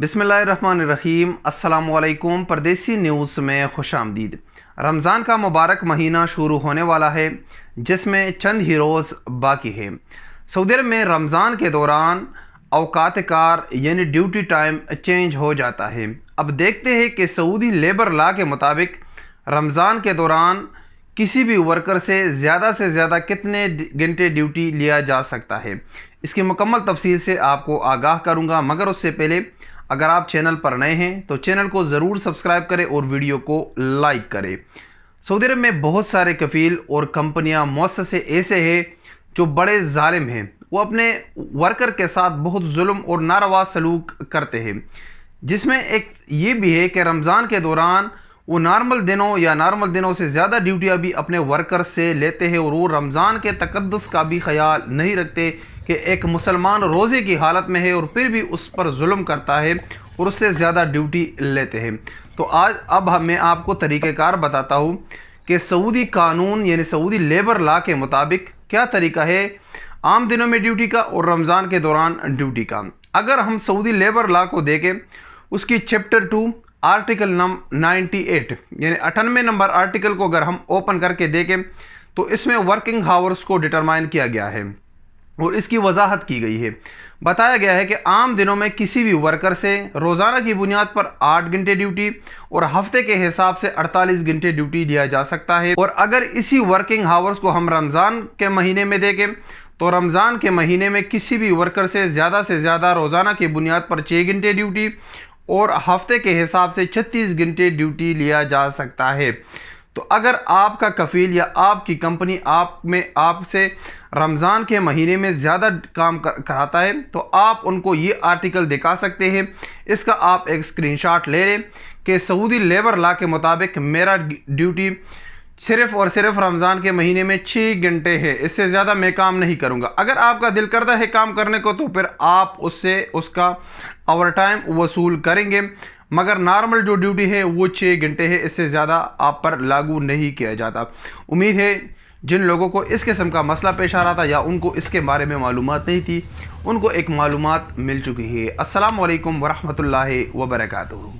बिस्मिल्लाहिर्रहमानिर्रहीम। अस्सलामुअलैकुम। परदेसी न्यूज़ में खुश आमदीद। रमज़ान का मुबारक महीना शुरू होने वाला है, जिसमें चंद ही रोज़ बाकी है। सऊदी अरब में रमज़ान के दौरान औकात कार यानी ड्यूटी टाइम चेंज हो जाता है। अब देखते हैं कि सऊदी लेबर लॉ के मुताबिक रमज़ान के दौरान किसी भी वर्कर से ज़्यादा कितने घंटे ड्यूटी लिया जा सकता है। इसकी मुकम्मल तफसील से आपको आगाह करूँगा, मगर उससे पहले अगर आप चैनल पर नए हैं तो चैनल को ज़रूर सब्सक्राइब करें और वीडियो को लाइक करें। सऊदी अरब में बहुत सारे कफ़ील और कंपनियां मुअस्ससे ऐसे हैं जो बड़े ज़ालिम हैं। वो अपने वर्कर के साथ बहुत जुल्म और नारवा सलूक करते हैं, जिसमें एक ये भी है कि रमज़ान के दौरान वो नॉर्मल दिनों से ज़्यादा ड्यूटियाँ भी अपने वर्कर से लेते हैं और वो रमज़ान के तकद्दुस का भी ख्याल नहीं रखते कि एक मुसलमान रोज़े की हालत में है और फिर भी उस पर जुल्म करता है और उससे ज़्यादा ड्यूटी लेते हैं। तो अब मैं आपको तरीक़ेकार बताता हूँ कि सऊदी कानून यानी सऊदी लेबर लॉ के मुताबिक क्या तरीका है आम दिनों में ड्यूटी का और रमज़ान के दौरान ड्यूटी का। अगर हम सऊदी लेबर लॉ को देखें, उसकी चैप्टर 2 आर्टिकल नंबर 98 यानी 98 नंबर आर्टिकल को अगर हम ओपन करके देखें तो इसमें वर्किंग हावर्स को डिटरमाइन किया गया है और इसकी वजाहत की गई है। बताया गया है कि आम दिनों में किसी भी वर्कर से रोज़ाना की बुनियाद पर 8 घंटे ड्यूटी और हफ्ते के हिसाब से 48 घंटे ड्यूटी लिया जा सकता है। और अगर इसी वर्किंग हावर्स को हम रमज़ान के महीने में देखें तो रमज़ान के महीने में किसी भी वर्कर से ज़्यादा रोज़ाना की बुनियाद पर 6 घंटे ड्यूटी और हफ्ते के हिसाब से 36 घंटे ड्यूटी लिया जा सकता है। तो अगर आपका कफ़ील या आपकी कंपनी आपसे रमज़ान के महीने में ज़्यादा काम कराता है तो आप उनको ये आर्टिकल दिखा सकते हैं। इसका आप एक स्क्रीनशॉट ले लें कि सऊदी लेबर लॉ के मुताबिक मेरा ड्यूटी सिर्फ़ और सिर्फ रमज़ान के महीने में 6 घंटे है, इससे ज़्यादा मैं काम नहीं करूँगा। अगर आपका दिल करता है काम करने को तो फिर आप उसका ओवर टाइम वसूल करेंगे, मगर नॉर्मल जो ड्यूटी है वो 6 घंटे है, इससे ज़्यादा आप पर लागू नहीं किया जाता। उम्मीद है जिन लोगों को इस किस्म का मसला पेश आ रहा था या उनको इसके बारे में मालूमात नहीं थी, उनको एक मालूमात मिल चुकी है। अस्सलाम वालेकुम वरहमतुल्लाहि वबरकातुहू।